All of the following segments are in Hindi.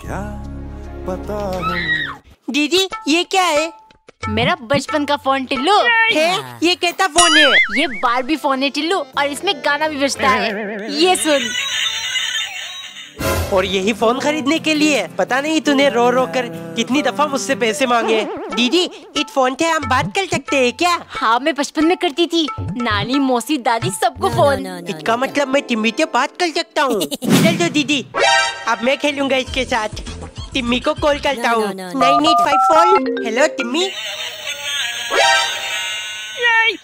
क्या पता हम। दीदी ये क्या है? मेरा बचपन का फोन टिल्लू है? ये कैसा फोन है? ये बारबी फोन है टिल्लू, और इसमें गाना भी बजता है। ये सुन। और यही फोन खरीदने के लिए पता नहीं तूने रो रो कर कितनी दफा मुझसे पैसे मांगे। दीदी इस फोन से हम बात कर सकते हैं क्या? हाँ, मैं बचपन में करती थी, नानी मौसी दादी सबको फोन। इसका मतलब मैं टिम्मी से बात कर सकता हूँ। चल दो दीदी, अब मैं खेलूंगा इसके साथ। टिम्मी को कॉल करता हूँ। 9854। हेलो टिम्मी।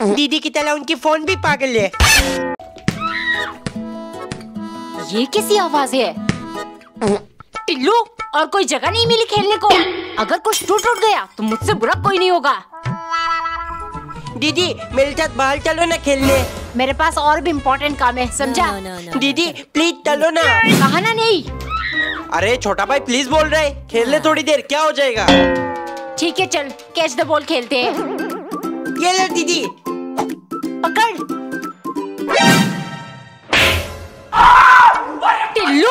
दीदी की तरह उनकी फोन भी पागल है। ये कैसी आवाज है? टिल्लू, और कोई जगह नहीं मिली खेलने को। अगर कुछ टूट गया तो मुझसे बुरा कोई नहीं होगा। दीदी मेरे साथ बाहर चलो ना खेलने। मेरे पास और भी इम्पोर्टेंट काम है, समझा? दीदी प्लीज चलो ना। कहा ना नहीं। अरे छोटा भाई प्लीज बोल रहे, खेल ले थोड़ी देर, क्या हो जाएगा? ठीक है चल, कैच द बॉल खेलते हैं। ये लो दीदी। पकड़। टिल्लू।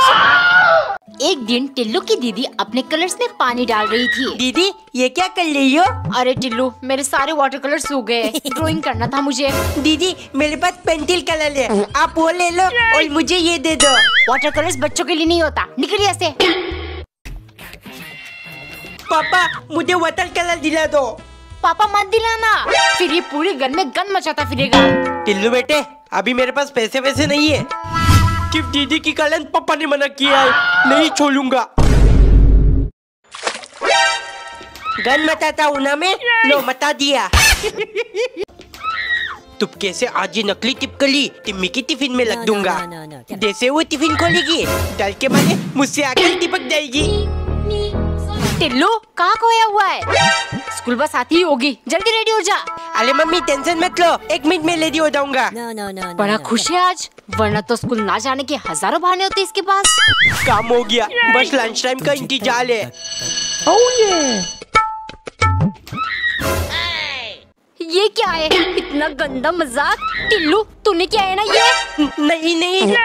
एक दिन टिल्लू की दीदी अपने कलर्स में पानी डाल रही थी। दीदी ये क्या कर रही हो? अरे टिल्लू, मेरे सारे वाटर कलर सूख गए। ड्राइंग करना था मुझे। दीदी मेरे पास पेंसिल कलर है, आप वो ले लो और मुझे ये दे दो। वाटर कलर्स बच्चों के लिए नहीं होता, निकल यहाँ से। पापा मुझे वाटर कलर दिला दो। पापा मत दिलाना, फिर ये पूरे घर में गन मचाता फिरेगा। टिल्लू बेटे अभी मेरे पास पैसे वैसे नहीं है, सिर्फ दीदी की कलर पापा ने मना किया है, नहीं छोड़ूंगा। गन मचाता हूँ ना मैं, लो मचा दिया। तुम कैसे आज ये नकली टिपकली टिम्मी की टिफिन में रख दूंगा। जैसे वो टिफिन खोलेगी डर के मारे मुझसे आकर टिपक जाएगी। टिल्लू कहाँ खोया हुआ है? स्कूल बस आती ही होगी, जल्दी रेडी हो जा। अरे मम्मी टेंशन मत लो, 1 मिनट में रेडी हो जाऊंगा। बड़ा खुश है आज, वरना तो स्कूल ना जाने के हजारों बहाने होते इसके पास। काम हो गया, बस लंच टाइम का इंतजार है। ये क्या है? इतना गंदा मजाक। टिल्लू तूने क्या है ना ये? नहीं।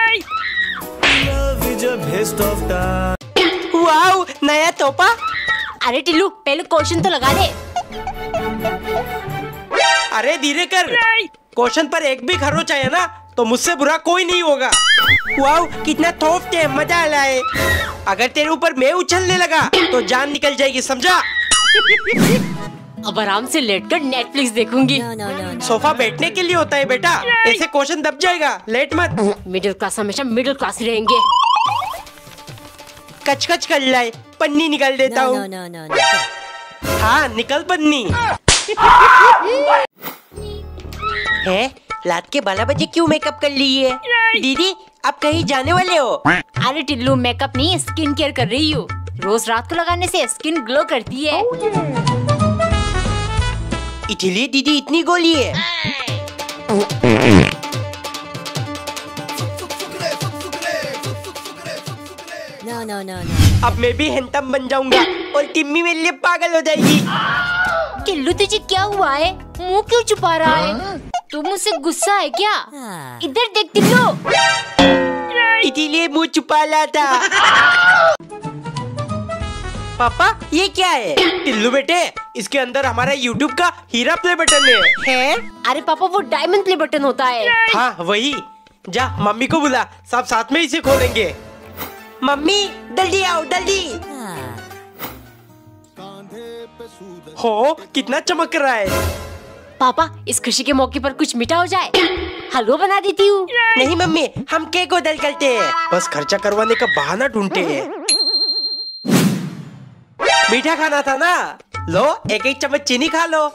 वाओ नया तोहफा। अरे टिल्लू पहले क्वेश्चन तो लगा दे। अरे धीरे कर, क्वेश्चन पर एक भी खरोच आया ना तो मुझसे बुरा कोई नहीं होगा। वाओ कितना थोपते है, मजा आ रहा है। अगर तेरे ऊपर मैं उछलने लगा तो जान निकल जाएगी, समझा? अब आराम से लेटकर नेटफ्लिक्स देखूंगी। सोफा बैठने के लिए होता है बेटा, ऐसे क्वेश्चन दब जाएगा, लेट मत। मिडिल क्लास हमेशा मिडिल क्लास रहेंगे। कच कच कर लाए, पन्नी निकाल देता हूँ। हाँ निकल पन्नी। है रात के 12 बजे क्यों मेकअप कर ली है? दीदी आप कहीं जाने वाले हो? अरे टिल्लू मेकअप नहीं, स्किन केयर कर रही हूँ। रोज रात को लगाने से स्किन ग्लो करती है। इसलिए दीदी इतनी गोली है। अब मैं भी हैंडसम बन जाऊंगा और टिम्मी मेरे लिए पागल हो जाएगी। टिल्लू तुझे क्या हुआ है? मुंह क्यों छुपा रहा है? तू मुझसे गुस्सा है क्या? इधर देख टिल्लू। इसीलिए मुंह छुपा ला था। पापा ये क्या है? टिल्लू बेटे इसके अंदर हमारा यूट्यूब का हीरा प्ले बटन है? अरे पापा वो डायमंड प्ले बटन होता है। हाँ वही, जा मम्मी को बुला, सब साथ में इसे खोलेंगे। मम्मी जल्दी आओ जल्दी। हो कितना चमक रहा है। पापा इस खुशी के मौके पर कुछ मीठा हो जाए, हलवा बना देती हूँ। नहीं मम्मी हम केक ऑर्डर करते हैं, बस खर्चा करवाने का बहाना ढूंढते हैं। मीठा खाना था ना, लो 1-1 चम्मच चीनी खा लो।